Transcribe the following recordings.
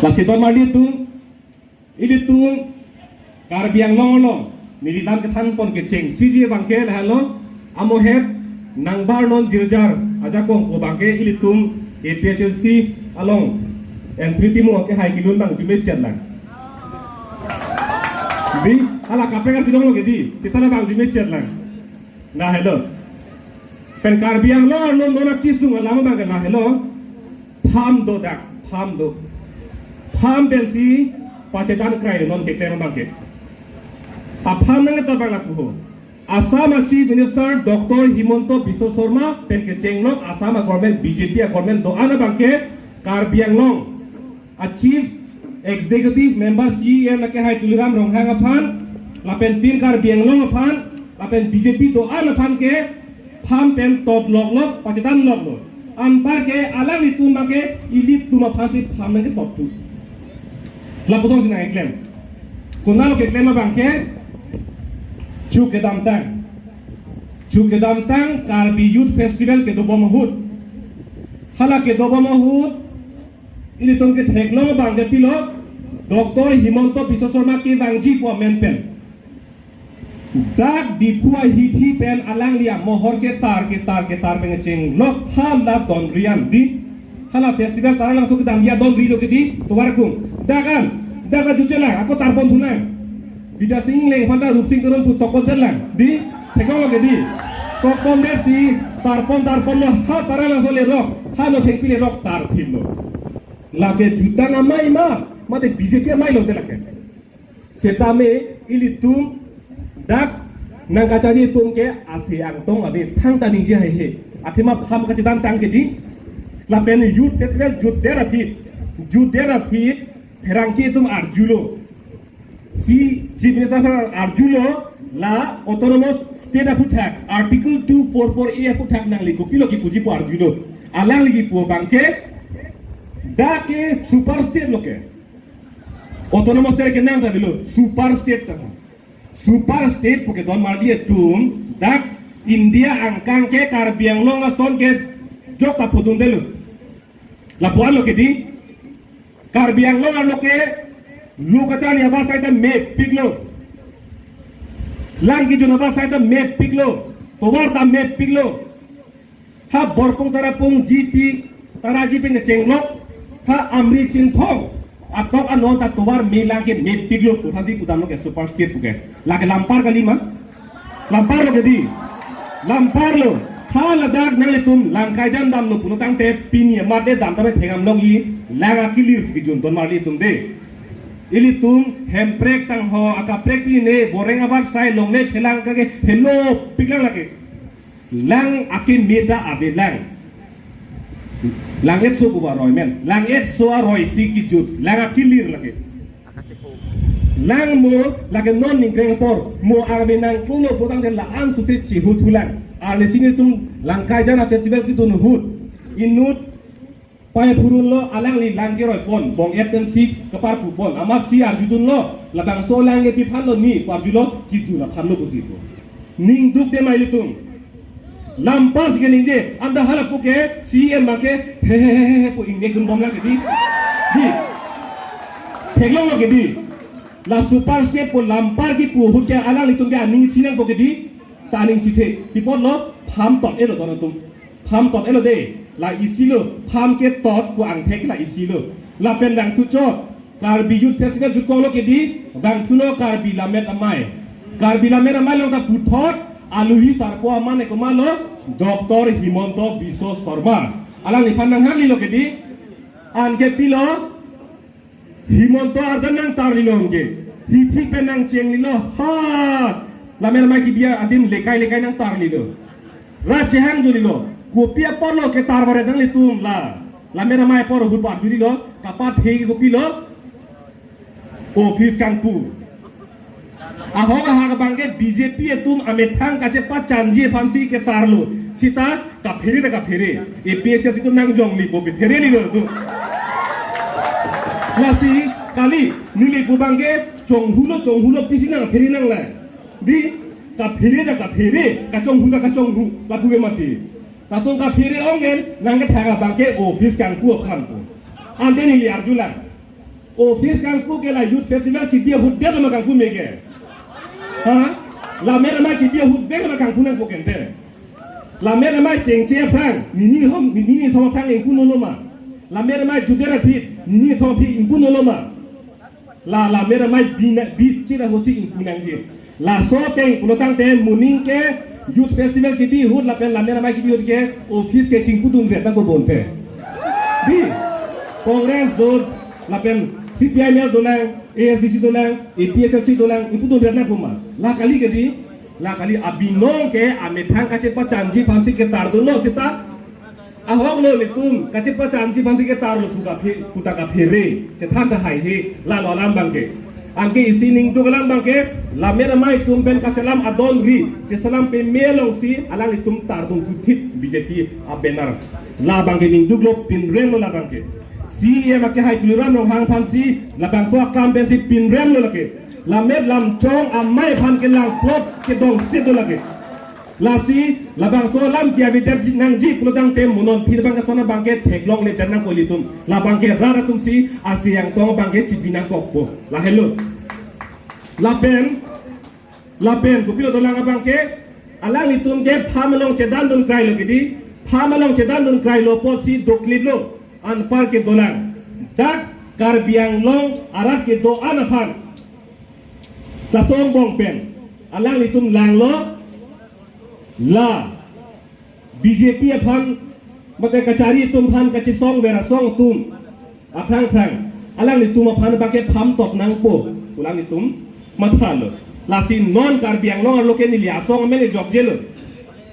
La siton mali tung ini tung karbiang long militan ketan pon keceng siji bangke lahalo amohet nang bar non dirjar aja kong o bangke ini tung APHLC along and pretty mo ke hai kilun bang jume chen lang bi ala kapengar tidong lo gedi kita na bang jume chen lang na hello pen karbiang lo nona kisung lama bang na hello pham do dak pham do pham belsi pacetan krai non kekten bangke pham nang ta bang laku Assam Chief Minister Dr. Himonto Biswa Sharma pen ke chenglok Assam government BJP government do ana bangke Karbi Anglong a Chief Executive Member CEM ke hai tuliram ronghang aphan lapen pin Karbi Anglong aphan lapen BJP do ana aphan ke pham pen top lok pacetan lok anpar ke alang litum bangke ilit tuma aphan si pham nang ke top tu lapusong sina eklem kunalo ke klema bangke Chukedam Tang Karbi Youth Festival ke dobo mahut hala ke dobo mahut ini tongke theklong bangke pilo Dr. Himonto Biswa Sharma ke bangji po menpen dak dipua hithi pen alang lia mohor ke tar pengen ceng lok ham da don rian di hala festival tar langsung ke dia don ri lo ke di tuwarkum daga jucela aku tarpon tunang Bida sing leng panda rup sing turun putok konten lang di teknologi di kokon desi tarpon lo ha para langsung le rok ha lo thek pile rok tar phim lo lage juta namai ma de BJP mai lo de lage setame ilitum dak nang kacaji tum ke ase ang tong abe thang ta ningji hai he athima pham kacitan tang ke di la pen youth festival judera phi herangki tum arjulo si Chief Minister Arjulo la autonomous state of attack article 244A of attack nang liko pilo ki puji po Arjulo alang ligi po bangke da ke super state loke autonomous state ke nang ta bilo super state poke don mar die tum dak India angkang ke Karbi Anglong son ke jok ta podun delu la puan loke di Karbi Anglong loke lu kacan ya bahasa itu map piglo lang ki juna bahasa itu map piglo towar ta map piglo ha borpong tarapung GP tara GP ngechenglok ha amri cinthong atok anon ta towar milang ke map piglo ko haji kudam lo ke super state puke lage lampar kali ma lampar lo jadi lampar lo ha ladak nang tum langkai jan dam lo punutang te pini mate dam ta thengam long yi langa kilir ki jun ton mali tum de ili tum hemprek tang ho akaprek pi ne boreng abar sai long le phelang ka ke hello piklang lake lang akin meta ave lang et so kuba roy men lang et so roy siki jut lang akilir lake lang mo lake non ning kreng por mo arbe nang kuno potang de la an su te chi hutulang ale sini tum langkai jana festival ki tun hut inut Pai purun lo alang li lang keroi pon bong FNC kepar pupon amat si arjudun lo labang so lang e pipan lo ni parjulo kitu la pan lo posipo ning duk de mai litung lampas ge ning je anda hala puke CM make he po inge gun bom la ke di theglo lo ke di la super state po lampar ki pu hut ke alang litung ge ning chinang po ke di chaning chithe pipon lo pham tot elo don tum pham tot elo de la isilo pham ke tot ku ang thek la isilo la pen dang tu chot Karbi Youth Festival jut kolo ke di dang thulo Karbi lamet amai lo ta puthot aluhi sarpo amane ko malo Dr. Himonto Biswa Sharma alang ni pandang hali lo ke di an ke pilo Himonto ardanang tar lilo nge hithi penang cheng lilo ha lamet amai ki bia adim lekai nang tar lilo ra chehang julilo Kopia porlo ke tar bare dang litum la mera mai por hu par juri lo kapat hegi kopi lo office kanpur ahoga ha bangke BJP etum amethang kache pa chanji phamsi ke tar lo sita ka pheri APHLC tu nang jong li bopi pheri li lo tu lasi kali nili bangke chonghulo pisi nang pheri nang la di ka pheri ka chonghu la buge mati Tatung ka phiri ongen nang ke thaga bangke office kan ku khan ku ande ni liar julang office kangpu ke la youth festival ki dia hut dia ma kangpu mege ha la mera mai ki dia hut ve ma kangpu nang pokente la mera mai seng che phang ni thom phang eng kuno lo ma la mera mai judera phit ni thom phi eng kuno lo ma la mera mai bi chira hosi eng kunang je la so teng pulotang te muning ke youth festival ki bi hut la pen la mera mai ki bi hut ke office ke ching putun re ta ko bon pe bi congress do la pen CPIML dolang ASDC dolang APHLC dolang ipu do na puma la kali ke di la kali abinong ke ame phang ka che pa chanji phansi ke tar do lo chita ahok lo ni tum ka che pa chanji phansi ke tar lo puta ka phere che than ta hai he la lo lam bang ke angke isining tu kalam bang ke la mera mai tum ben ka salam adon ri che salam pe melong si alang ni tum tar dum thip BJP abenar la bang ke ning duglo pin rem lo la bang ke CM ke hai tuliram long hang phan si la bang so kam ben si pin rem lo lake la met lam chong amai phan ke lang plot ke dong sit do lake la si la bang so lam kia vitet nang ji pulodang tem monon phir bang ka sona bang ke theklong le tan ko litum la bang ke ra tum si asiang tong bang ke chipina ko po la hello la pen ko pilo dolang bang ke alang litum ke phamalong chedan dun krai lo ke di phamalong chedan dun krai lo po si doklit lo an par ke dolang dak karbiang long arat ke do an phan sa song bong pen alang litum lang lo la BJP phan makai kacari tum phan kachi song vera song tum aphang alang litum phan ba ke pham top nang po ulang litum mathalo la sin non karbiang long lo ke ni lia song me ni jok jelo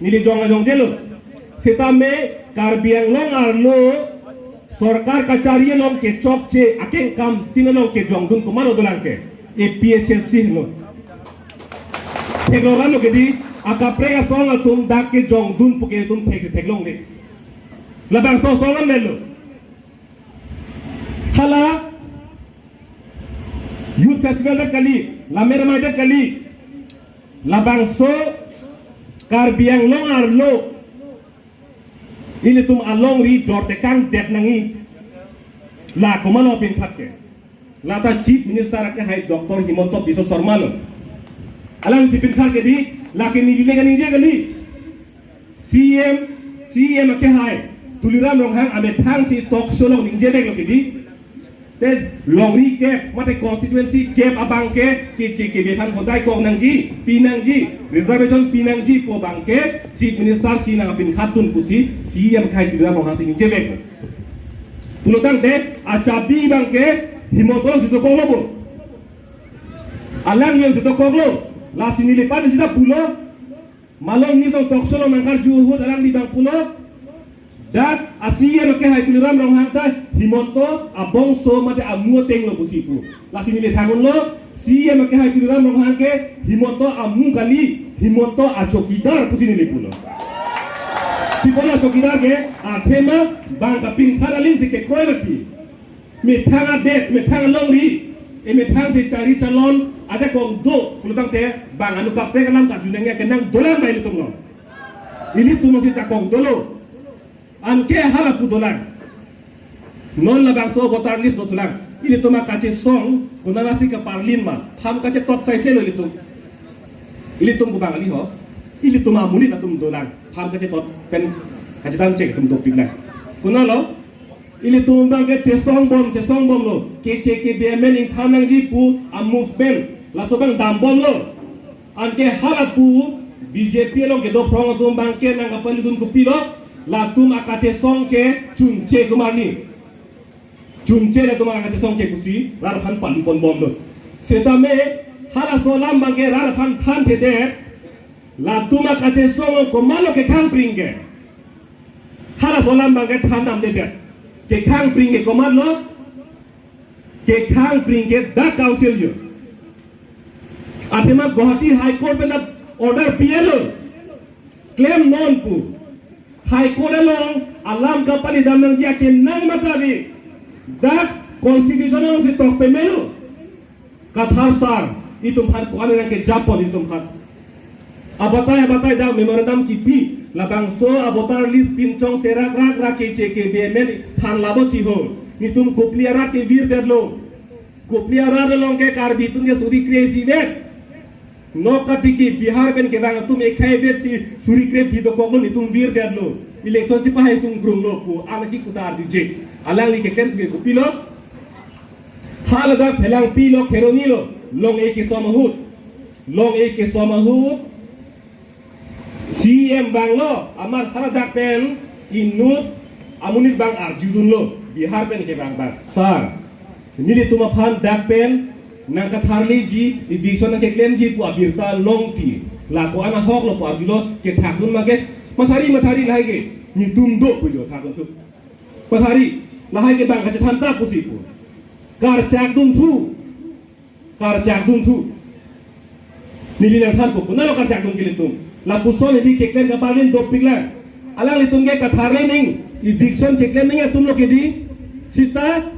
ni li jong jelo seta me karbiang long ar lo सरकार कचारी लोग के चौक चे अकें काम तीन लोग के जोंगदुन को मानो दोलांग के APHLC लो ठेगलों रानो के दी अकाप्रे का सोंग तुम दाग के जोंगदुन पुके तुम ठेगलों दे लबांग सो सोंग में लो हला यूथ फेस्टिवल दे कली लामेर माय दे कली लबांग सो कार्बियांग लोग आर लो ini tum along ri jorte kang det nangi la komalo pin khakke la ta chief minister ke hai dr himonto biswa sharma lo alang si pin khakke di la ke ni le gani je gali cm ke hai tuliram rong hang ame phang si tok solo ning je dek lo ke di te longri ke mate constituency ke abang ke ke be phan khodai ko nang ji pinang ji reservation pinang ji po bang ke chief minister si nang pin khatun pusi CM khai tuliram rong hang si ning je dek pulotang te achabi bang ke himotol sido konglo alang yo sido konglo la sinili pan sida pulo malong ni song tok solo nang kar ju hut alang di bang pulo dat asia make hai tuliram rong hang ta himonto abong so mate amu teng lo pusipu la sini le thangon lo sia make hai tuliram rong hang ke himonto amu kali himonto achokidar pusini le pulo pipola chokidar ke athema bang ka pin kharalin se ke koirati me thanga det me thanga longri e me thang se chari chalon aja kong do pulutang te bang anu ka pregalam ka junenge ke nang dolam bai lutung lo ini tu masih cakong dolo anke hala pudolang non labang so voter list dotulang ili toma kache song kunana si ka parlin ma tham kache top size lo ili tum kubang ali ho ili toma muni ta tum dolang tham kache top pen kache tan cek tum doping na kunalo ili tum bang ke song bom lo ke BMN in tham nang ji pu a movement la so bang dam bom lo anke hala pu BJP lo ke do prong tum bang ke nang kapali dum ku pilo la tum akate song ke chunche kumani chunche le tum akate song ke kusi rar phan pan pon bom lo seta me hala solam bange rar phan the de la tum akate song ko malo ke khang pringe hala solam bange phan dam de ke khang pringe ko malo ke khang pringe da council jo athema Guwahati high court pe na order PLO claim non pu High Court along alam kapali damang ji akin nang matabi that constitutional si tok pemelu kathar sar itum phan ko ane ke japon itum phan abatai da memorandum ki pi labang so abotar list pinchong serak rak ke BMN phan laboti ho nitum koplia rak ke vir derlo Kupliara long ke karbi tunge suri crazy vet. No katiki Bihar ben ke bang tum ekai vet si suri crazy video koglo ni tum bir der lo. Election cipa hai sung grum lo ku anaki kutar dije. Alang li ke kem tuge kupilo. Haladak phelang pilo keroni lo long eke somahut. Long eke somahut. CM bang lo amar haladak pen inut amunit bang arjudun lo Bihar pen ke bang sar. Nili tuma phan dak pen nang katharli ji ibison ke klem ji pu abirta long ti la ko ana hok lo pu abilo ke thakun ma ke mathari lai ke ni tum do pu jo thakun su mathari lai ke bang ka tham ta pu si pu kar chak dum thu nili nang than pu na lo kar chak dum ke tum la pu so ni ke klem ka palin do pikla alang li tum ke katharli ning ibison ke klem ning tum lo ke di sita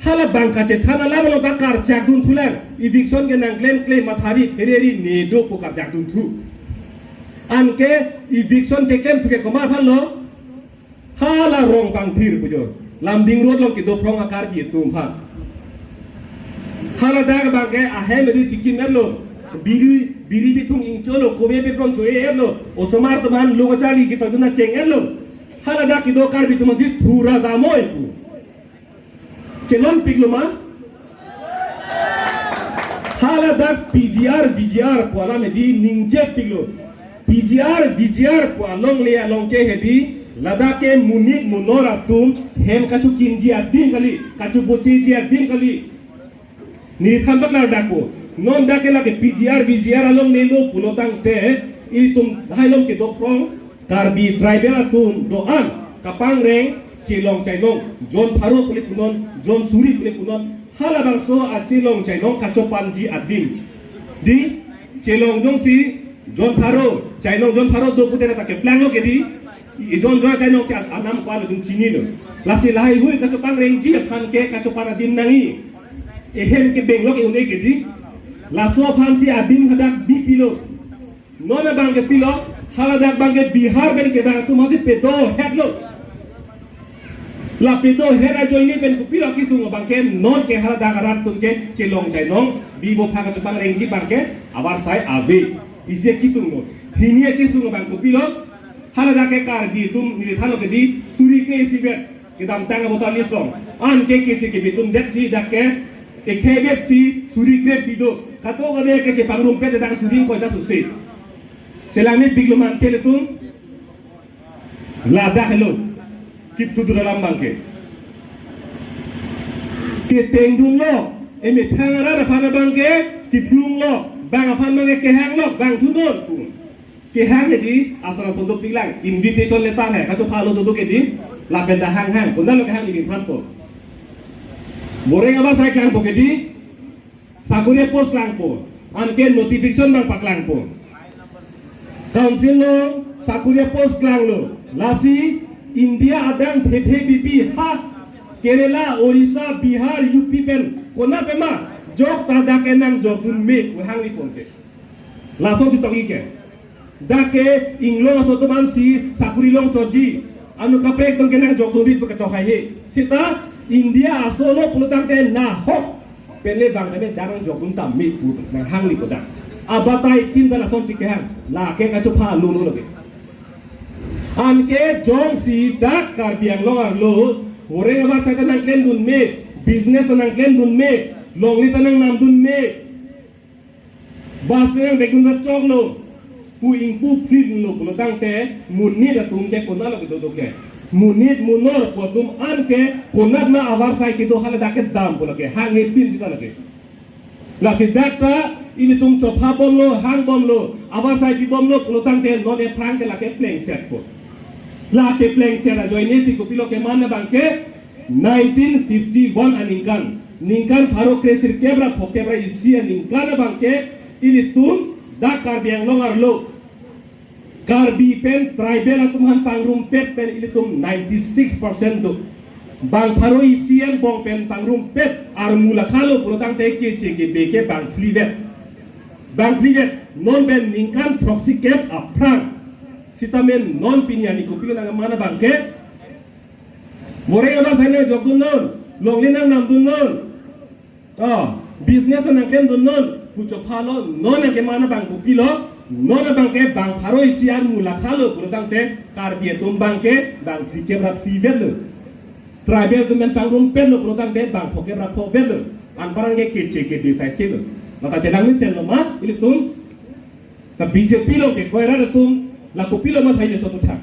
hala bangka ce thana la balo ka kar chak dun thulang eviction ke nang claim mathari hereri ne do ko kar chak dun thu an ke eviction ke claim thuke komar phan lo hala rong bang thir pujo lam ding road lo ke do prong akar bi tum phan hala dag bang ke a he medi chikin mer lo biri bi thung ing cholo ko be from choe er lo osomar to man lo chali ki to na cheng er lo hala dag ki do kar bi tum si thura damoy pu Celon pigluma haladak PGR kuala medi ningje piglo PGR kualong le along ke hedi ladake munit munora tum hem kachu kinji adin kali kachu bochi ji adin kali ni thambat la dako non dake la ke PGR along le lo pulotang te itum hailom ke doprong karbi tribal atum doan kapang reng Cilong Cainong, John Paro kulit punon, John Suri kulit punon, halabang so at Cilong Cainong kacopan ji adim. Di Cilong Jong si John Paro, Cainong John Paro do putera take plan lo ke di, John Cainong si anam kuala dung cini lo. Lasi lahai hui kacopan rengji pan ke kacopan adim nangi. Ehem ke beng lo ke unai ke di, laso pan si adim hadak bi pilo. Nona bang ke pilo, haladak bang ke Bihar ben ke bang tu masih pedo head lo. La pido hera joini pen kupilo kisung bangke non ke hala dagarat tunke Cilong Cainong bibo phaka chupang rengji bangke abar sai ave ise kisung no hinie kisung bang kupilo hala dake kar di tum ni thalo ke di suri ke sibet ke dam tanga botal lislong an ke ke bitum det si dake ke khebet si suri ke bido kato gabe ke che pangrum pe dak suri ko da susi selami bigluman ke tum la dakelo Kip tu dalam bangke. Keteng dun lo, emi thangara rapana bangke, kiplung lo, bang apan bangke kehang lo, bang tudon tu. Kehang jadi asal sondok pilang, invitation letter hai, kato palo duduk jadi, lapenda hang, kunda lo kehang ini thanpo. Boreng apa saya kehang po jadi, sakuria post lang po, anke notification bang pak lang po. Council lo, sakuria post lang lo, lasi India adang phephe bipi ha Kerala Orissa Bihar UP pen kona pema jok tada kenang jok dun me hang li ponte langsung ditogi ke dake inglong sotoman si sakuri long choji anu kapek tong kenang jok dun bit beketo hai he sita India asolo pulutang te na hok penle bang me darang jok dun tam me pu nang hang li poda abatai tin dala som si ke hang la ke ka chupha lu loge Anke jong si dak kar biang longar lo, orang apa saya tenang klaim dun me, business tenang klaim dun me, long ni tenang nam dun me, bas tenang dekun racok lo, pu ingpu pin lo, kalau tang te, munit atum ke kona lo gitu doke, munit munor potum anke konat na awar saya gitu hal daket dam pula ke, hang pin sita lagi, lah si dak ta ini tum coba bom lo, hang bom lo, awar saya pi bom lo, kalau tang te non e prang ke lagi playing set po. La ke pleng sera joine si kopilo ke mana bangke 1951 aningkan ningkan pharo kresir kebra phokebra isia ningkan bangke ini tum dakar biang longar lo karbi pen tribal atumhan pangrum pet pen ini tum 96% do bang pharo isia bong pen pangrum pet armula khalo pulotang teke cheke beke bang klivet non ben ningkan proxy cap aprang Sitamen non pinyani kupilo nang mana bangke Moreng apa sana jokun non long linang nam dun non business nang ken don non pucho phalo non ke mana bang kupilo non bang ke bang pharo isian mula khalo purutang te kar bie tum bang ke bang tike bra fivel travel tum men pangrum pelo purutang te bang poke bra povel an parang ke keche ke desa selo maka jelang ni selo ma ili tum ta BJP lo ke koira tum la kupilo ma thai so tu thak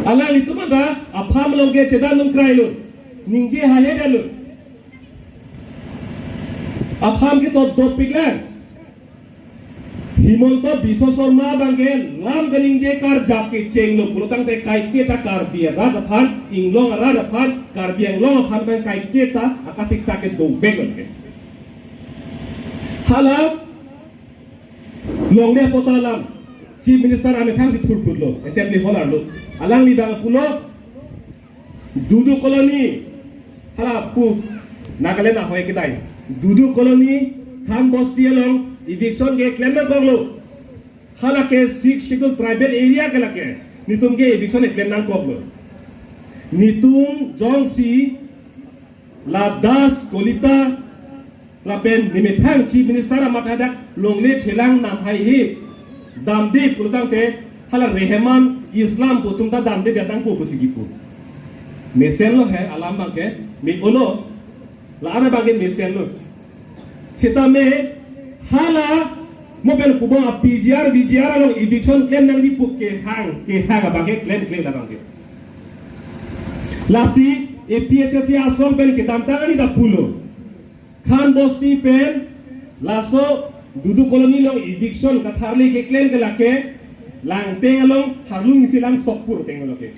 ala itu mada apham lo ke chedan num krailo ningje haye dalu apham ke to do piklan himonto biso sorma bange lam ganingje kar japke chenglo pulutang te kai ke ta kar bia ra aphan inglong ra aphan kar biang long aphan ban kai ke ta akasik sake do begon ke hala long le potalam chief minister ame thang si thulputlo assembly holar lo alang li bang pulo dudu koloni hala pu nagaland na hoye kidai dudu koloni tham bosti along eviction ke claim na goglo hala ke sik schedule tribal area ke lake nitum ke eviction claim na goglo nitum jongsi la das kolita la pen nimephang chief minister amatadak longle phelang nam hai hi damdi purutang te hala rehman islam putum ta damdi datang pu pusigipu mesen lo hai alam bang ke mi ono la ana bang mesen lo sita me hala mobile kubo a PGR lo eviction claim nang di puk ke hang bang ke claim la bang ke lasi APHC asom pen ke tam tangani da pulo khan bosti pen laso dudu koloni long eviction ka tharli ke claim ke lake lang tengalong harlung silang sokpur tengaloke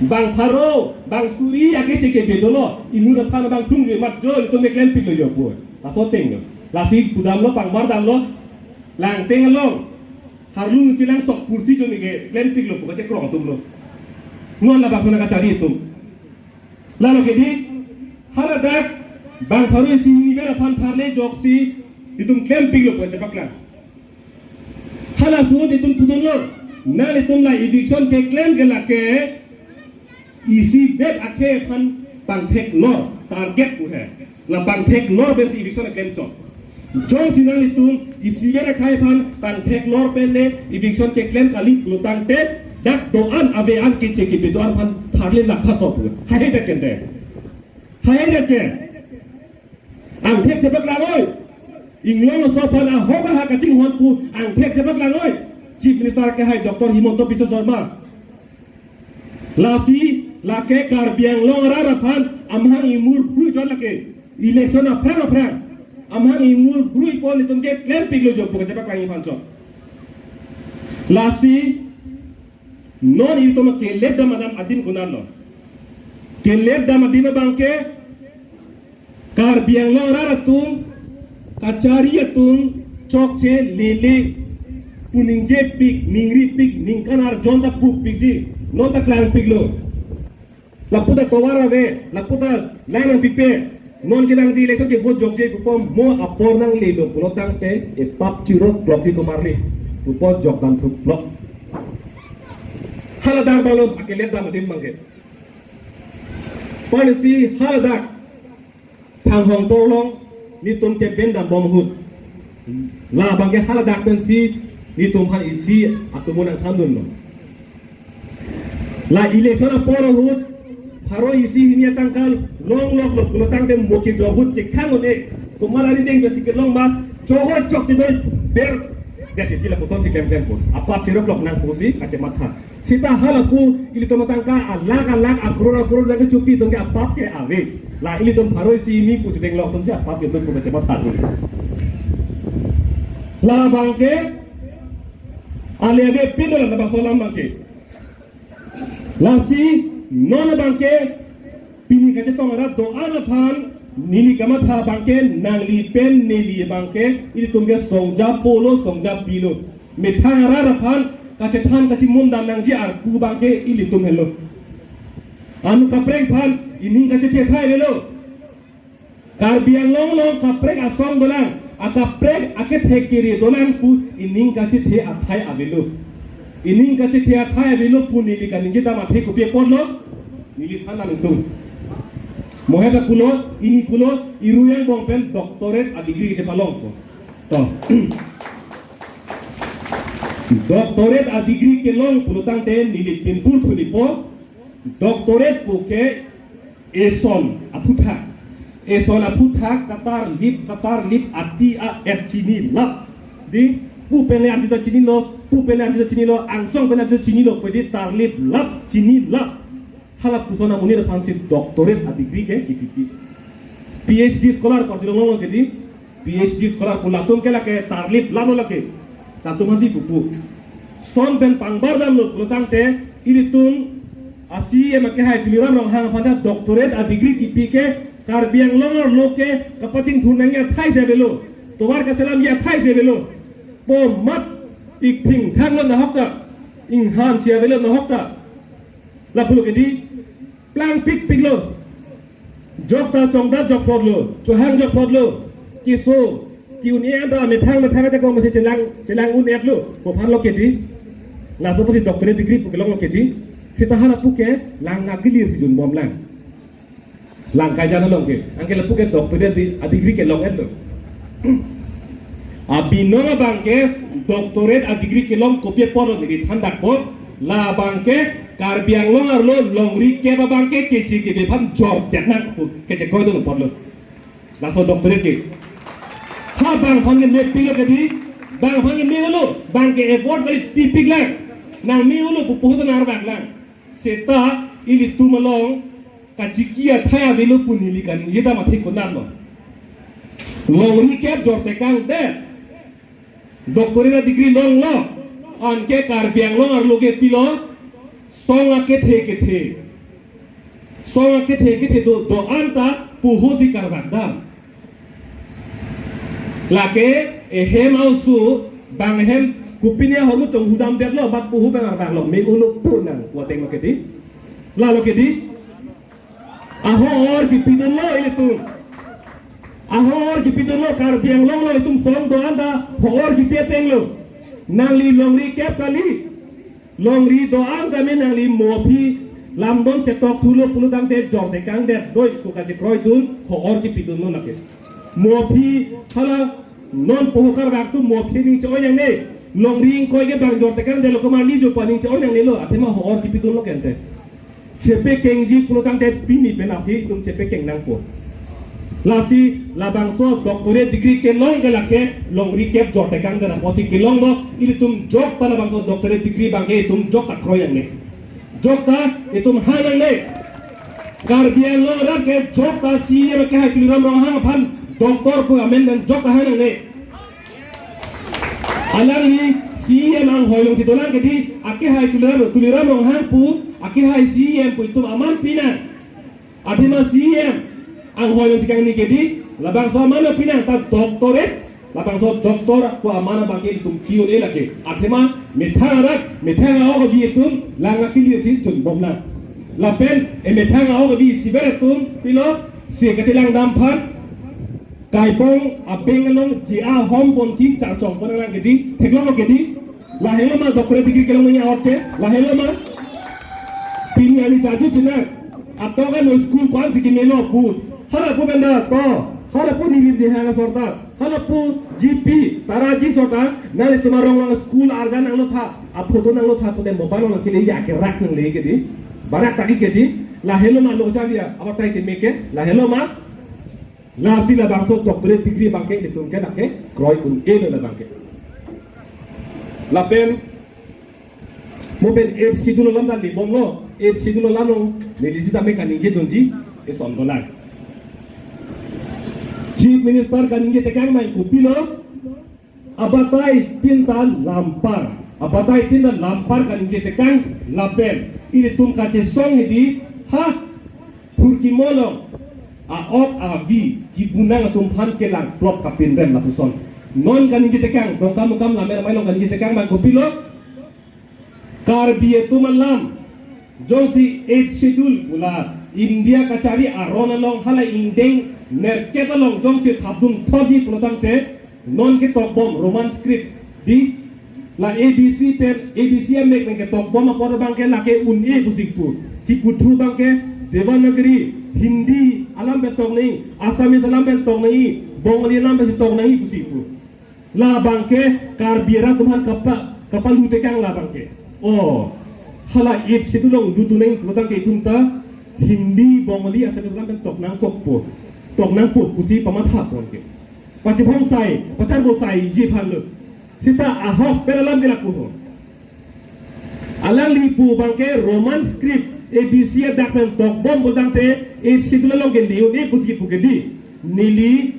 bang pharo bang suri ake cheke bedolo inu da phana bang thung mat jo to me claim pilo yo po la so teng la si pudam lo pang mar dam lo lang tengalong harlung silang sokpur si jo ni ke claim pilo po che krong tum lo ngon la ba sona ka cari tum la lo ke di haradak bang pharo si ni vera phan tharle joksi itum claim pilo po che pakla hala su itum pudon lo na itum la eviction ke claim ke la ke isi bet akhe phan bang thek lo target ku hai la bang thek lo ben si eviction claim chok jong sinang itum isi vera khai phan bang thek lo pele eviction ke claim kali lutang te dak doan ave an ke che ke bedoan phan tharle la kha to pu hai da ken de hai da ke ang thek che pakla oi inglong so phan a hoka ha ka ching hon pu ang thek che pakla oi chief minister ke hai dr himonto biswa sharma lasi lake kar biang long ra phan amhang imur hui jon lake election a phang amhang imur hui pol tum ke claim piglo job ko japa kai phan cho lasi non itu ke led da madam adin kunan lo ke led da madin bangke kar biang long ra tum kacari tum chok che lele puningje pig ningri pig ningkanar jonda puk pigji nota klang piglo laputa towara ve laputa lang pipe non kinang ji lekto ke bot jogje ko mo apor nang lelo pulotang te e pap chiro blok ji kumarli upo jog dan thuk blok haladar balom akele dam dim mangge policy haladak phang hong tolong ni tum ke bendam bom hut la bangge haladak pen si ni tum han isi atumunang thandun no la election aporo hut haro isi ini tangkal long lok lok lo tang dem moki jo hut che khang ode ko malari deng besi ke long ba jogo chok che ber gati tila ko ton si kem kem ko apa tiro klok nang pusi ache matha sita halaku ili to matangka alak akror dang chupi tong ke apa ke ave la ili tom haro isi ini pu deng lok tom si apa ke to ko ache matha la bangke ale ave pindol na ba solam bangke lasi non bangke pini kache tong ra do ana phan nili kamatha bangke nangli pen nili bangke ili tumge songja polo songja pilo me thara ra phan kache than kachi mum dam nang ji ar ku bangke ili tum hello anu kapreng phan ini kache the thai velo kar biang long kapreng asong dolang akapreng ake thekiri dolang ku ini kache the athai avelo ining kache thea thai velo pu nili ka ningi ta ma phe ko pe pon lo nili thana nung tung moheta kulo ini kulo iru yang bong pen doctorate a degree ke palong ko to doctorate a degree ke long pulutang ten nili pinpul thuli po doctorate po ke eson aputha katar lip ati a chini lap di pu pele ati chini lo angsong pele ati chini lo pedi tar lip lap chini lap halap kusona munir fancy doctorate a degree ke KPP PhD scholar parjilo lo ke di PhD scholar pulatum ke la ke tar lip lap lo ke tatu masih pupu son ben pangbar dam lo pulutang te ilitung asi emake hai piliram rong hang pada doctorate a degree KPP ke karbiang longor loke kapating thunangya thai se belo tobar ka salam ya thai se belo po mat ik phing thang lo na hokta ing han sia belo na hokta la pulu ke di plang pik lo jokta chongda jokpod lo chohang jokpod lo kiso kiun e anda me thang ja ko ma se chelang un et lo ko phan lo ke di la so posi doctorate degree pu ke long lo ke di sitahan pu ke lang na gilir si jun bom lang langkai jana long ke angke lepu ke doctorate di a degree ke long et lo abinonga bangke doctorate a degree ke long kopie poro ni thandak po la bangke karbiang long arlo longri ke ba bangke ke chi ke depan job dekna ke je koy do porlo la so doctorate ke ha bang phang ne pilo ke di bang phang ne lo bangke effort bari tipik lang nang mi lo pu pu na bang lang seta ili tumalong kajikia thaya velo punili kan yeda mathi konan lo longri ke jorte kang de doctorate degree long lo anke karbiang long ar loge pilo songa ke the do anta puhusi karbanda lake ehem ausu banghem kupinia homu tong hudam det lo bat puhu bang lo me ulu punang wateng makedi la lo kedi ahor ki pidon lo itu ahor ki pidon lo karbiang long lo itu som do anda hor ki peteng lo nangli longri kep kali longri do anda me nangli mopi lambon cetok thulo puludang de jor de kang de doi ko ka je kroi dun hor ki pidon lo nake mopi hala non pohukar waktu mopi ni choy yang ne longri ko ge bang jor de kang de lo ko mani jo pani choy yang ne lo atema hor ki pidon lo kente cepe kengji pulutang te pini penafi tum cepe keng nang po lasi labang so doctorate degree ke long galake long recap jote kang dara posi ke long no ili tum jok ta labang so doctorate degree bang e tum jok ta kroyang ne jok ta itum hanang ne karbiang lo rak ke jok ta senior ke ha kiram rong hang phan doctor ko amen dan jok ta hanang ne alang ni CM ang hoylong si dolang ke di ake hai tuliram rong hang pu ake hai CM pu itum aman pina adima CM ang hoylong si kang ni ke di labang so mana pina ta doctorate labang so doctor ko amana bangke itum kiu le lake adima methanga ho bi itum langa kili si chun bomna lapen e methanga ho bi siberetum pilo si katilang damphan kaipong abengalong jia hom pon si cha chong pon lang ke di theklong ke di lahelo ma doctorate degree kelong ni awte lahelo ma pini ali jaju china atoga no school kwan siki melo pu hara pu benda to hara pu ni de hanga sorta hara pu GP taraji sorta nale tumarong lang school arjan nang lo tha a photo nang lo tha pode mobile nang kile ya ke rak nang le ke di barak taki ke di lahelo ma lo chalia abar sai ke meke lahelo ma la sila bangso doctorate degree bangke ditum ke nakke kroi kun e le bangke lapen mopen et sidul lam dali bongo et sidul lano medisita mekaninge donji e sondolan chief minister kaninge tekang mai kupilo abatai tinta lampar kaninge tekang lapen ini tum kace song hedi ha purki molong a op a vi ki bunang tum phan kelang plop kapin rem la puson non kaninge tekang dong kam la mer mai long kaninge tekang mai kupilo karbiye tumalam josi 8 schedule pula India kacari arona long hala indeng nerketa long jongsi thabdum thoji pulotang te non ke top bom roman script di la ABC per ABC mek ke top bom apor bangke la ke un e busik pu ki puthu bangke devanagari Hindi alam betok ni, Assamese alam betok ni, Bengali alam betok ni kusipu. La bangke karbira tuhan kapalute kang la bangke. Oh, hala it situlong dutunai lotang ke itumta Hindi Bengali Assamese alam betok nang kokpo, tok nang put kusi pamatha bangke. Pacipong sai, pacar go sai jipan lu. Sita ahok peralam dilaku ho. Alang lipu bangke Roman script ABC dakmen tok bom bodang te it situla long ke liu ni kusi pukedi nili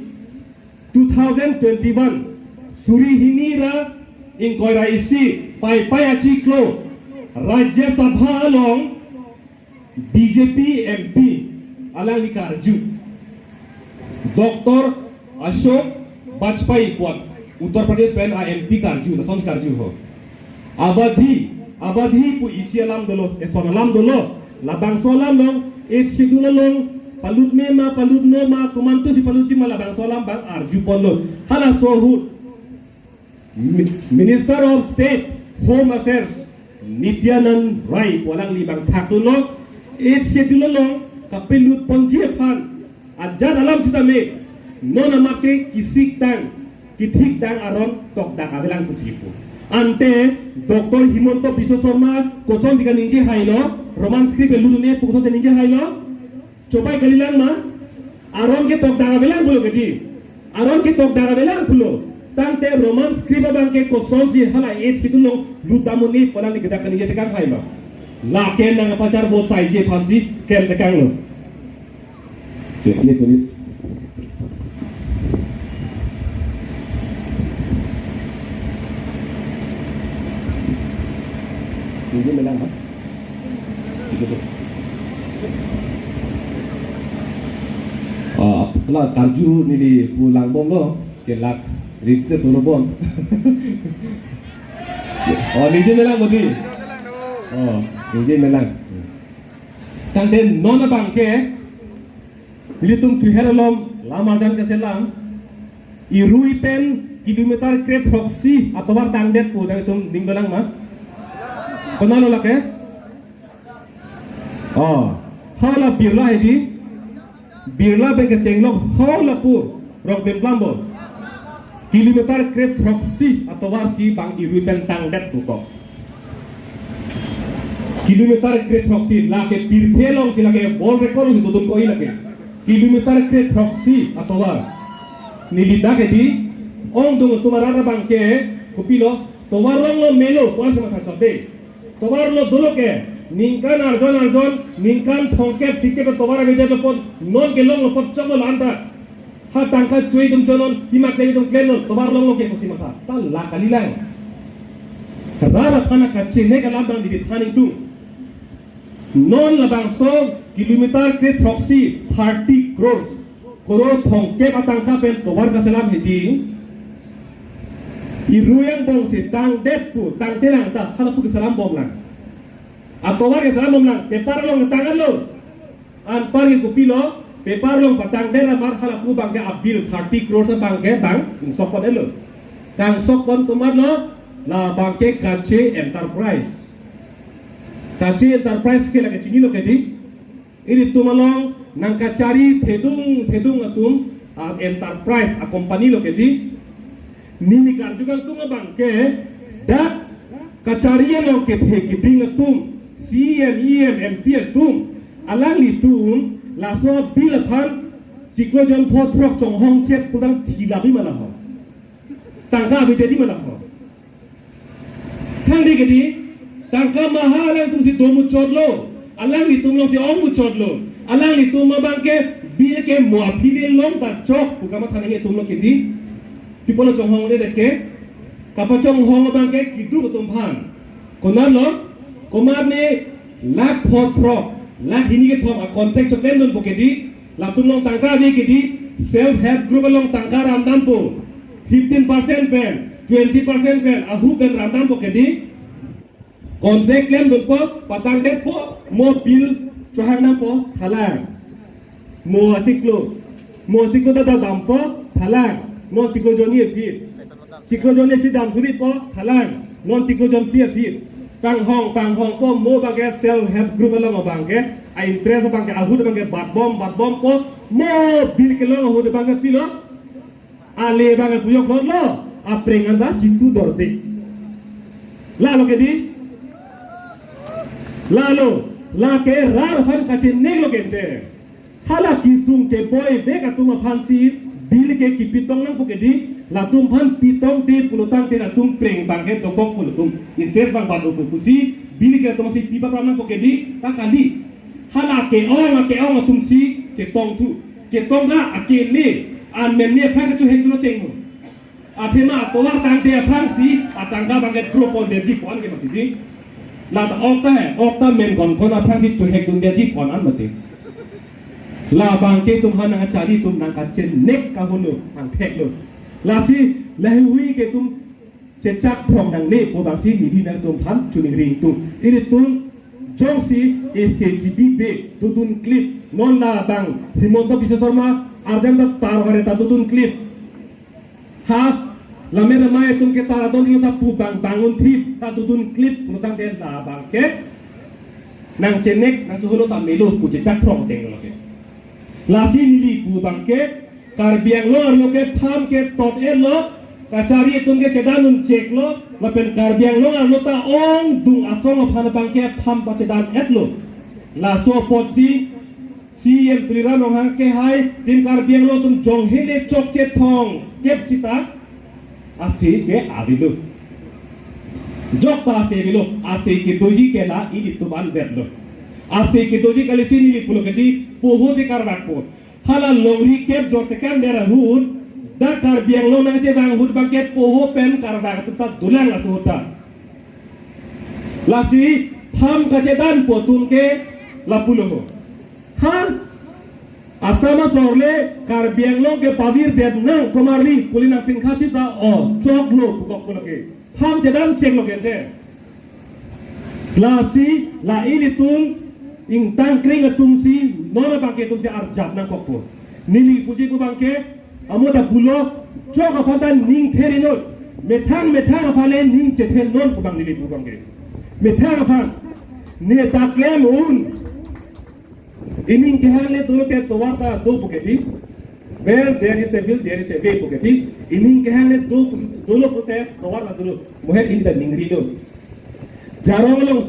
2021 suri hinira in koira isi pai achi klo Rajya Sabha long BJP MP alang likarju Dr. Ashok Bajpai kuat Uttar Pradesh pen MP karju na son karju ho Abadhi pu isi alam dolo eson alam dolo labang solam long it siduna long palut mema palut noma kumantu si paluti ma labang solam bang arju polo hala sohut Minister of State Home Affairs Nityanand Rai polang libang thakulo it siduna long kapilut ponjie pan ajar alam sitame non amake kisik tang kithik tang aron tok dak avelang kusipu ante Dr. Himonto Biswa Sharma koson jika ninje hailo Roman script eludune koson ninje hailo cobai kalilang ma aron ke tok dak avelang pulo gedi aron ke tok dak avelang pulo tante Roman script bangke koson ji hala et situlong ludamuni polang ligeda kanije tekang hailo la ken nang pacar bo sai je phansi ken tekang lo ye Ini melang ha? Itu. Kalau karju ni di pulang bom lo, kelak rite turun bom. Nije melang bodi. Nije melang. Kanten nona bangke, bilitung tuhelom lama dan keselang, irui pen kilometer krep hoksi atau war tangdet pu dari tum ninggalang mah. Kenal lah ke? Hala birla ini, birla bengke cenglok hala pur rok bemplambo. Kilometer krep hoksi atau war si bang irui pen tangdet pu kok. Kilometer krep hoksi lah ke pirpelong sila ke bol rekor itu tuh koi lah ke. Kilometer krep hoksi atau war. Nilida ke di, dong tumarara bangke kupilo, tumarang lo melo puas sama thacode. Tobar lo dulu ke ningkan arjon ningkan thongke tike pe tobar age jato pon non ke long lo pot chamo landa ha tangka chui dum chonon himak ke dum kleno tobar long lo ke kosi mata ta la kalilang karara kana kache ne kalam bang di thaning tu non labang so kilometer ke thoksi 30 crore thongke patangka pe tobar ka salam hedi iruyang bong si tang depu tang telang ta hala pu salam bom lang atau war ke salam bom lang pepar long tangan lo an par ke kupilo pepar long patang dera mar hala pu bang ke abil 30 crore sa bang ke bang sokon elo kang sokon tumar lo la bang ke kache enterprise ke lagi cini lo ke di ini tumalong nang kacari thedung atum enterprise a company lo ke di Nini karjukan tu ngabang ke dak kacarian lo ke ding tum CM MP tum alang li tum laso bil phan ciklo jon photrok chong hong chet pudang thilabi mana ho tangka abite di mana ho thang di gedi tangka mahalang tum si domu chodlo alang li tum lo si ong mu chodlo alang li tum mabang ke bil ke muafili long ta chok pugama thanenge tum lo ke di people chong hong le deke kapachong hong bangke kidu tum phan konar lo komar ne lak photro lak hini ke thom a contact choklen don pokedi la tum long tangka de kedi self help group long tangka ramdan po 15% pen 20% pen ahu pen ramdan pokedi contact claim don po patang de po mo bil chohana po thalang mo achiklo da dam po thalang non ciklojon ni dam thuri po thalang non ciklojon phi pang hong ko mo bangke self help group along bangke ai interest bang ke ahu bang ke bat bom ko mo bil ke lo ahu bang ke pilo ale bang ke puyok lo apreng anda cintu dorde lalu ke di lalu la ke rar fan kache neglo kente hala kisung ke boy be ka tuma phansi bil ke kipitong nang pokedi la tum phan pitong te pulutang te la tum preng bang ke tokok pulutum interest bang badu pusi bil ke tum si pipa nang pokedi ta kali hala ke ong tum si ke tong ga akele an men ne pha ka tu heklo tengo aphema towar tang te phansi atangga bang ke propon de ji kon ke mati la ta okta men kon kona phansi tu hek dun de ji kon an mati la bang ke tum han nga chari tum nang ka chen nek ka hono ang thek lo la si la hui ke tum che chak phong dang ne po bang si mi di na tum phan chuning ring tum iri tum jong si SCGB be tutun clip non la bang himonto Biswa Sharma arjam da tar hare ta tutun clip ha la mera mai tum ke tara don ta pu bang bangun thip ta tutun clip mutang den la bang ke nang chenek nang tu hono ta melo ku che chak phong teng lo ke lasi nili pu bangke karbiang lo aryo ke pham ke tot e lo kachari tum ke chedanun chek lo lapen karbiang lo arlo ta ong dung asong phan bangke pham pa chedan et lo la so pot si em trira no hang ke hai tim karbiang lo tum jong hele chok che thong kep sita asi ke abilu jok ta ase bilo ase ke doji ke la ini tuban det lo ase ke doji kali sini ni pulo ke di poho de karbak po hala lori kep jorte kan dera hud da karbiang lo na che bang hud bang ke poho pen karbak tu ta dulang la sota lasi tham ka che dan po tun ke la pulo ho ha asama sorle karbiang lo ke pavir det nang komarli pulina pin khati ta o chok lo pukok pulo ke tham che dan chek lo ke de lasi la ini tun ing tang kring atum si nona bangke tum si arjab nang kokpo nili puji ku bangke amoda bulo chok apan ning therinot methang apale ning chethen non ku bang nili pu bangke methang apan ne taklem un ining kehale dolo ke towarta do puketi where there is a will there is a way puketi ining kehale dolo pute towarta dolo moher in the ningri do jarong long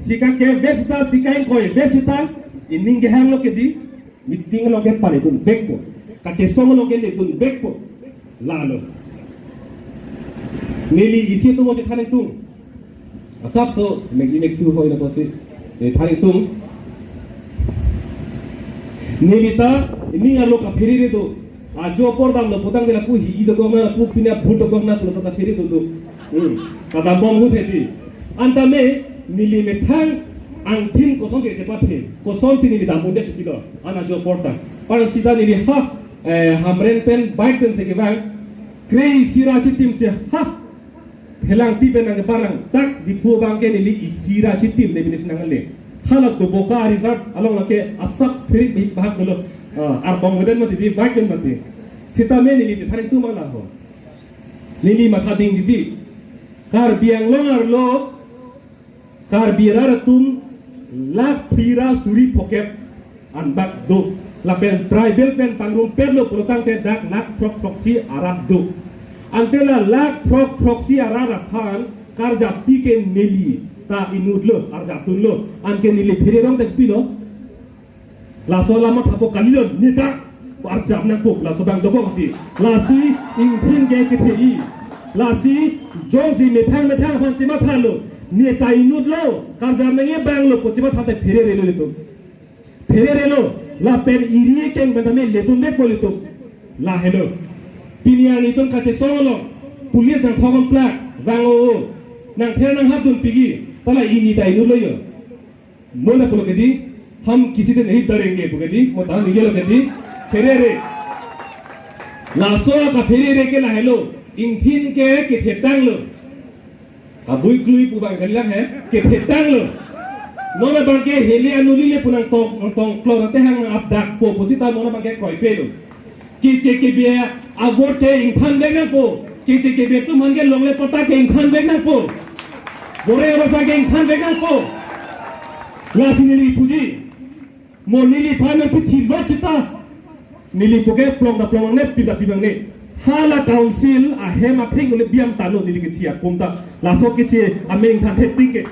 sika ke besita sikain koi besita ining ke hang lo ke di meeting lo ke pale tun bekpo kache song lo ke le tun bekpo lalo neli isi tu mo je thane tung asap so mek chu hoi na bosi e thane tung neli ta ini alo ka pheri re do ajo por dam lo potang de la ku hi do ko na ku pina phut ko na plus ta pheri do kada bom hu theti anta me nili methang ang tin ko song ke chepathe ko song si nili damu de kilo ana jo porta para sida nili ha hamren pen bike pen se ke bang krei sira chitim se ha helang ti pen ang barang tak di pu bang ke nili isira chitim de binis nang le halak do boka result along ke asak phiri bi bahag dolo ar bong weden mati di bike pen mati sita me nili ti thari tu mala ho nili matha ding di kar biang longar lo Karbira tum lak pira suri pokep anbak do la pen tribal pen pangrum perlo pulutang te dak lak proxy arab do antela lak proxy arab phan karja pike neli ta inudlo arja tunlo anke nili phire rong tek pilo la sola ma thapo kalilon neta arja na pok la sobang do ko la si ingpin ge ke thei la si josi methang phan sima phalo ne tai nut lo karja nge bang lo pochima thate phire relo la pen irie ken bandame letun dek bolito la hello piniani ton kache solo pulia dan phogam plak bango nang pher nang hadun pigi tala ini tai nut lo yo mona polo kedi हम किसी से नहीं डरेंगे बुगेदी मोता निगे लो कदी phire re la so ka phire re ke la hello ingthin ke thetang lo abui klui pu bang galak hai ke thetang lo nona bang ke hele anuli le punang tong klorate hang ap dak po posita nona bang ke koi pe lo ki che ke bia avote ingthan dek na po ki che ke bia tu man ke long le pata ke ingthan dek na po bore ora sa ke ingthan dek na po la sinili puji mo nili phanan pi thi ba chita nili poke plong da plong ne pida pibang ne hala council a hema phing le biam tanu nili ke thia pomta la so ke che amening than the tik ke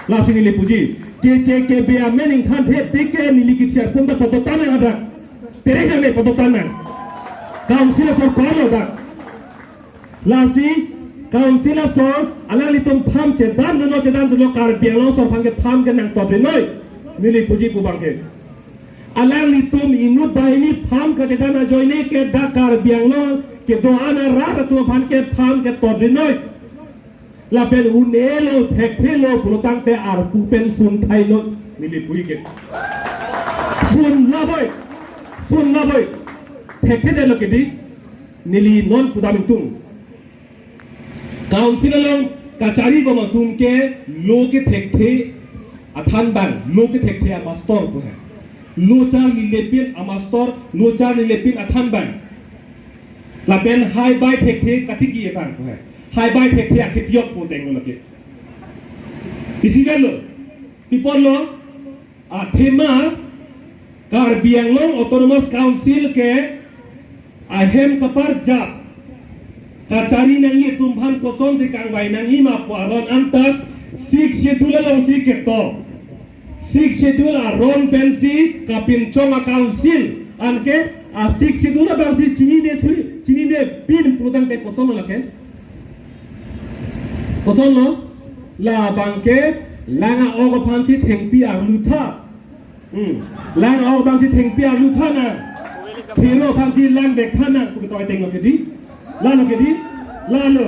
la sing nili puji ke be amening than the tik ke nili ke thia pomta podotana ada tere game podotana council for palo da la si council for ala litum pham che dan do kar biang so phang ke pham ke nang to be noi nili puji ku bang ke alang litum inut bahini pham ke dana joine ke dakar bianglo ke do ana ra tu phan ke pham ke to dinoi la pen unelo thek phelo pulotang te ar pu pen sun thai no nili pui ke sun la boy thek the de lo ke di nili non pudaming tung council long kachari ko ma tum ke lo ke thek the athan bang lo ke thek the master ko hai Lucar lilepin amastor, lucar lilepin athan bang. Lapen high by tek katiki etan ko hai. High by tek akitiok po teng lo lagi. Isi kan lo, people lo, thema Karbiang Long Autonomous Council ke ahem kapar jap. Kacari nangi tumphan kosong si kang bay nangi ma puaron antar sik schedule long si keto. Six schedule a ron pensi kapin chong a council anke a six schedule a bangsi chini ne pin prudang te kosono lake kosono la bangke langa ogo pansi thengpi a lutha langa ogo pansi thengpi a lutha na hero pansi lang dek thana ku toy teng lake di la lo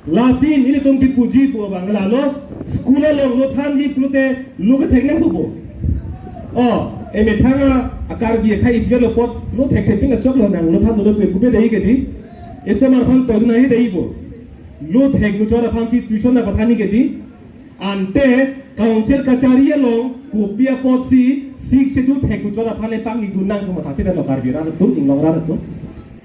Lasin ini tumpi puji pu bang lalu sekolah lo than ji plute lo ke thekna pu thanga akar bi khai isga lo pot lo thek pinga chok lo nang lo than lo pe kupe dei ke di esmar phan to na hi dei bo lo thek lo chora phan si tuition na pathani ke di ante council kachari lo kopia pot si sik se du thek lo chora phan le pang ni dunang ko mathate da lo kar bi ra tu inglong ra tu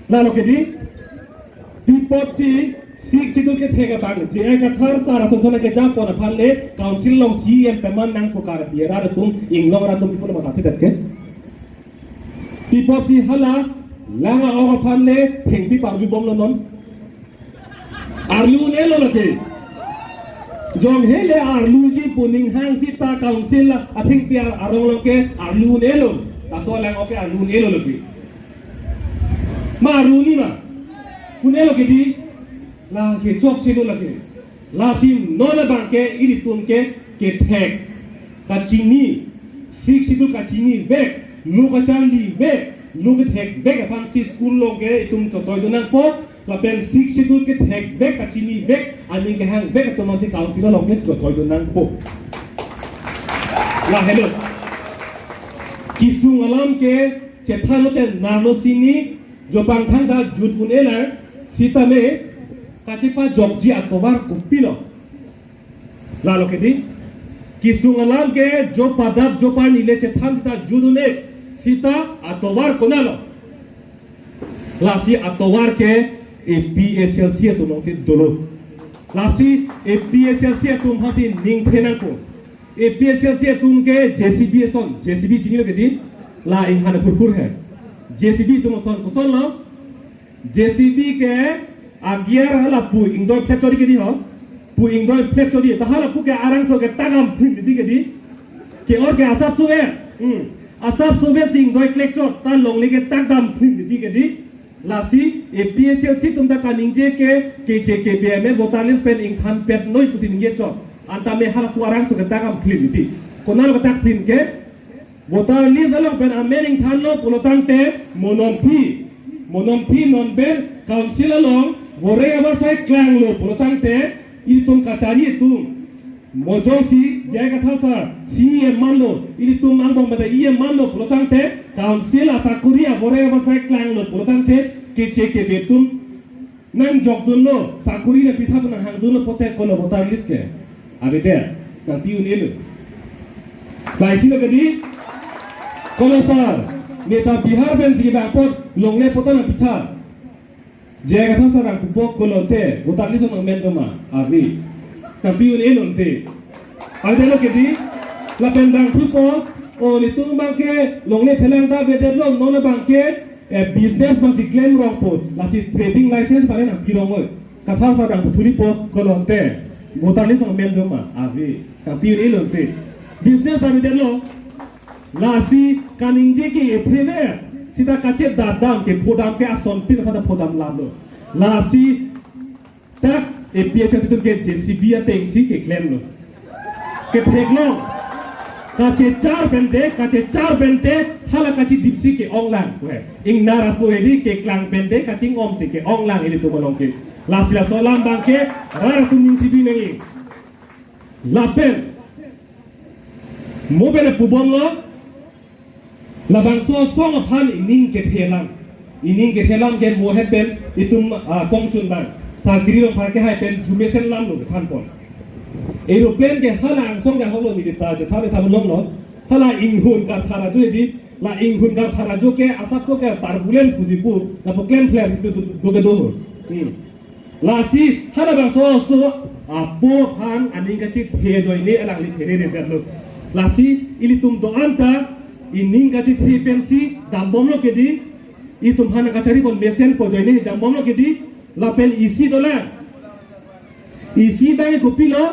la lo ke di pot si Sik situ ke thega bang je ka thar sara sonsona ke ja pon phan le council long cm peman nang pokar biara tum inglong ra tum people ma thate datke people si hala langa o phan le theng pi par bi bom lo non arlu ne lo lake jong hele arlu ji puning hang si ta council a thing pi arong lo ke arlu ne lo ta so lang o ke arlu ne lo lake ma arlu ni ma kune lo ke di la ke chok chino la ke la sim no na bang ke iri tun ke thek ka chini sik situ ka chini vek lu ka chali vek lu ke thek vek apang si school lo ke tum to toy donang po la pen sik situ ke thek vek ka chini vek aning ke hang vek to man si council lo ke to toy donang po la hello kisung alam ke chethan lo te nano sini jo bang thang da jut bunela sita me kacipa jogji atobar kupilo lalu kedi kisungalam ke jo padap jo pani leche tham sita judune sita atobar konalo lasi atobar ke APHLC tu mungkin dulu lasi APHLC tu mungkin ning penangku APHLC tu ke JCB son JCB cini lo kedi la inghana purpur hai JCB tu mungkin koson lo JCB ke agiar hala pu ingdoi factory ke di ho pu ingdoi factory ta hala pu ke arang so ke tagam phim di ke di ke or ke asap suwe sing doi collector ta long le ke tagam phim di ke di lasi APHLC tum ta kaning je ke BM votalis pen ing tham pet noi pu sin nge cho anta me hala pu arang so ke tagam phim di konal ke tak phim ke votalis along pen amering than lo polotang te monon phi non ber council along Bore abar sai klang lo polotang te itum kacari itum mojong si jaga thasa si manlo itum angbong bata manlo polotang te council asakuria bore abar sai klang lo polotang te ke betum nang jogdun lo sakuri na pitha pun hang dun lo pote kono botar list ke abete na piun elu baisi lo kedi kono sar neta bihar ben si bapot longle potana pitha Jaya kata sarang kubok kolonte, butali sama mendoma, abi. Tapi ini lonte. Ada lo kedi, la pendang pupo, oh itu bangke longne pelang da beder long nona bangke business bang si claim rong po lasi trading license pare na pirong kathal sa dang thuri po kolonte gotali song men doma ave ka piri lonte business ba beder long lasi kaninje ke ephene sida kache dadam ke podam ke ason pin pada podam lalo lasi tak epiacha tu ke JCB ya tengsi ke claim lo ke pheglo kache char bente hala kachi dipsi ke onglang we ing nara soedi ke klang bente kachi om si ke onglang ini tu malong ke lasila solam bangke rar tu ning sibi nengi lapen mobile pubong lo labang so song phan ining ke thelam ke mo hepen itum kongchun bang sagri lo phake hai pen jumesen lam lo phan pon aeroplane ke hala angsong ke holo mi dita je thabe tham long lo hala inghun ka thara jo di la inghun ka thara jo ke asap so ke turbulence fujipu na plane flare tu do ke do la si hala bang so apo phan aning ka chi phe jo ni alang li phere ne der lo la si ili tum do anta ining ka chi phe pensi dambom lo ke di I tum hana ka chari kon mesen ko jo ni dambom lo ke di la pen isi dola isi bang kopi lo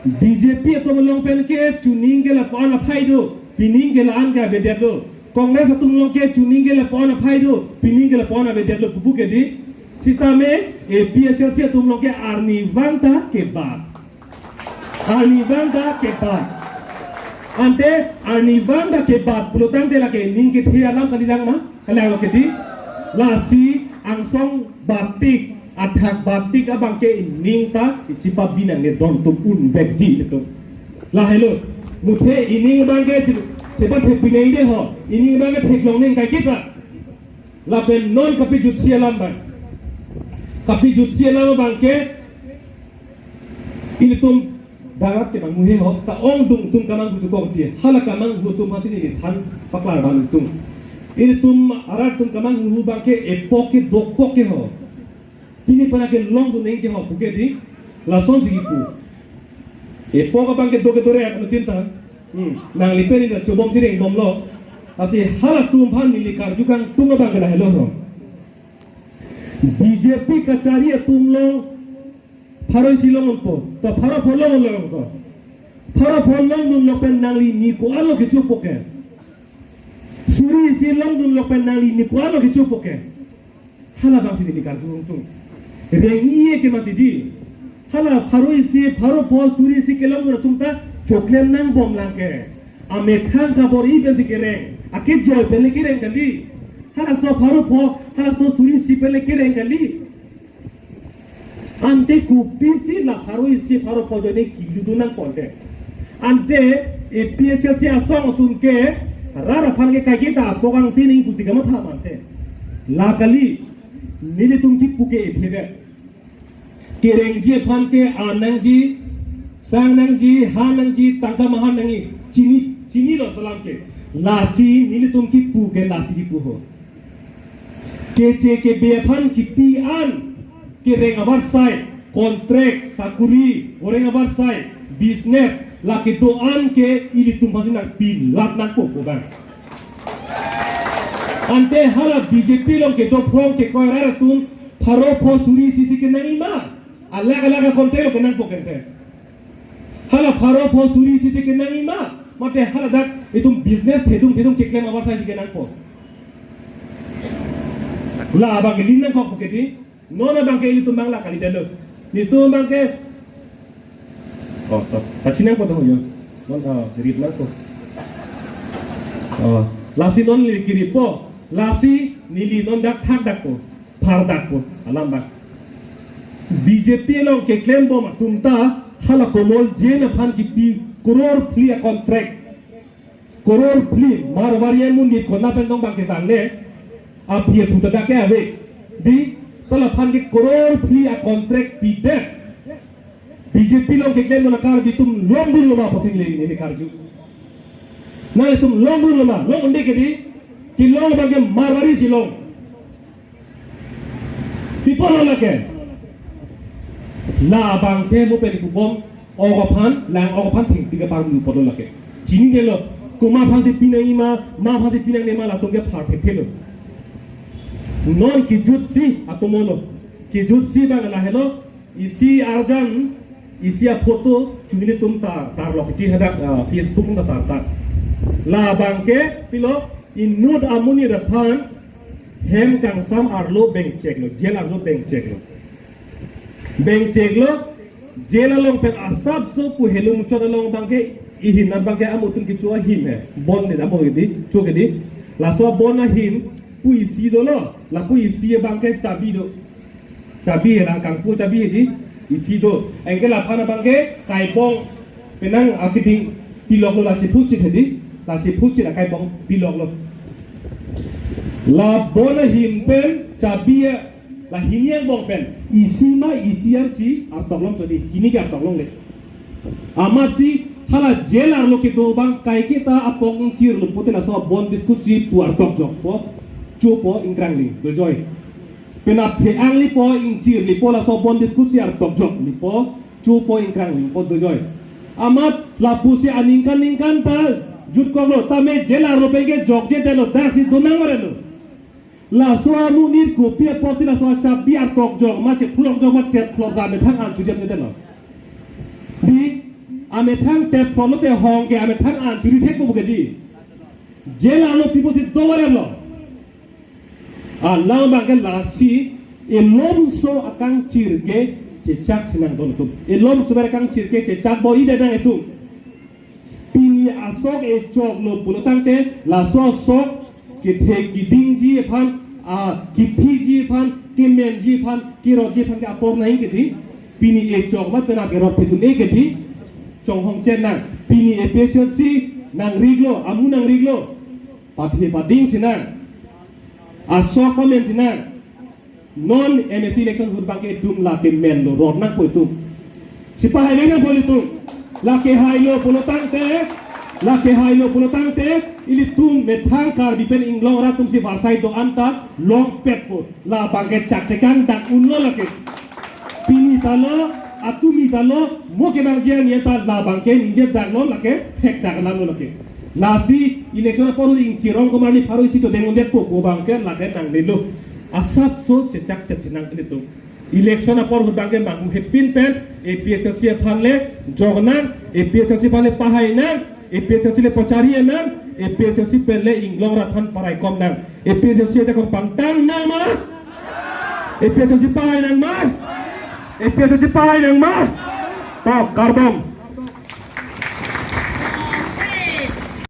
BJP atau melongpen ke cuning ke la pon apai do pining ke la an ka bedek do Kongres atau melongke cuning ke la pon apai do pining ke la pon bedek do bubu ke di sitame PHLC atau melongke arni vanta ke ba ante arni vanta ke ba pulutan de la ke ning ke thia lam kanilang ma kalang lo ke di lasi angsong batik athak batik abang ke ningta icipa binang ne don tum un vegji itu la hello muthe ini bang ke seba thek binai de ho ini bang ke thek long ning kai kita la ben non kapi jut sialam bang kapi jut sialam bang ke ini tum darat ke bang muhe ho ta ong dung tum kamang butu kong tie hala kamang butu masini ni than paklar bang tum ini tum arat tum kamang muhu bang ke epoke dokko ke ho Pini pernah ke long tu neng ke ho buke di lason sigipu. Epo ka bang ke doke dore aku tinta. Nang lipe ni cobom sireng bom lo. Asi hala tum phan ni likar jukang tung bang ke dah hello ro. BJP kacari tum lo pharoi silong po. To pharo pholong lo ko. Pharo pholong dun lo pen nang li ni ko alo ke chupoke. Suri silong dun lo pen nang li ni ko alo ke chupoke. Hala bang sini likar jukang tung. Rengiye ke mati di hala pharo isi pharo pol suri isi kelam na tumta choklem nang bom lang ke ame khang ka bor I besi ke reng ake joy pele ke reng kali hala so pharo pol hala so suri isi pele ke reng kali ante ku pisi la pharo isi pharo pol jone ki ludunang ponte ante APHLC asong tumke rara phan ke kage ta pogang sini kusigama tha mante la kali nili tumki puke ephebe kereng ji phan ke anang ji sang nang ji ha nang ji tangka mahan nangi chini lo salam ke lasi nili tumki puke lasi ki puho kece ke be phan ki pi an kereng abar sai contract sakuri oreng abar sai business la ke do an ke ili tum phasin nak pi lat nak ko bang ante hala BJP long ke do from ke koira tum pharo pho suri sisi ke nani ma अलग-अलग konte lo kenang pokente hala pharo pho suri sisi ke nani ma mate hala dak itum business thedum ke claim abar sai ke nang po la bang linna ko poketi nona bang ke itum bang la kali dalo ni tu bang ke oh tachinang ko to yo non rip na ko lasi non li kiri po lasi nili non dak thak dak ko phar dak ko alam bak BJP long ke claim bom tumta hala komol jena phan ki pi crore free contract crore free marwariya mun ni khona pen dong bang ke tangne apie puta da ke ave di tala phan ki crore free contract pi de BJP long ke claim na kar bi tum long dun lo ma posing le ni karju na tum long dun lo ma long unde ke di ki long bang ke marwari silong people lo ke la bang ke mo pe ku bom ogopan lang ogopan thing tiga pang lu podol lake kini deh lo kuma pasti pinang ima ma pasti pinang nema lah tunggu perfect lo non kijut si atau mono kijut si bang lah hello isi arjan isi foto cumi tum tar lokiti hadak Facebook na tar la bangke pilo inut amuni depan hem kang sam arlo bank check lo jel arlo bank check lo jel along pen asab so pu hello mucho along bangke ihin na bangke amutun ki chua him he bon ni amo gidi chu gidi la so bon na him pu isi do lo la pu isi bangke cabi do cabi la kang pu cabi di isi do engke la phana bangke kai bong penang akiti pilok lo la chi pu chi hedi la chi pu chi la kai bong pilok lo la bon na him pen cabi la hinian bong pen isi ma isian si atok long jadi hini ke atok long le amat si hala jelar lo ke do bang kai kita apong cir lo putih la so bon diskusi tu atok jok po chu po ingkrang ling do joy pena peang li po ingcir li po la so bon diskusi atok jok li po chu po ingkrang ling po do joy amat la pusi aningkan ta jut ko lo ta me jelar lo pege jok je lo dasi donang mare lo la soa mu nit ko pia posti la soa chap biar kok jong ma che phlok jong ma tet phlok da me thang an chujam ne lo di ame thang tet phlok te hong ke ame thang an churi thek ko ke di jela lo pipo si do ware lo Allah ma ke la si elom so akang chir ke che chak sinang don tu elom so bare kang chir ke che chak bo ide dang etu pini asok e chok lo pulotang te la so sok ki the ki ding ji phan ki phi ji phan ki men ji phan ki ro ji phan ka apom nahi ke di pini e chok ma pena ke ro pe tu ne ke di chong hong chen nang pini e pe si nang riglo amu nang riglo pa phi pa ding sinang asok pa men sinang non MSC election hut bang ke dum la ke men lo rod nang po tu sipai lengan po tu la ke hai lo pulotang te la ke hai lo pulotang te ili tum me thang kar bi pen inglong ra tum si varsai do anta long pet po la bangke chak tekan dak unlo la ke pini talo atumi talo mo ke bang jian ye ta la bangke ninje dak lo la ke hek dak la lo la ke la si election por ing chirong ko mani pharu si to dengon det po ko bangke la ke nang le lo asap so chechak chesinang ini tu election por bangke mang hepin pen APSC phanle jognan APSC phanle pahainan APSC le pacari nan APSC pele inglong rathan parai kom nang APSC ta kong pangtang nang ma APSC pahai nang ma APSC pahai nang ma top karbom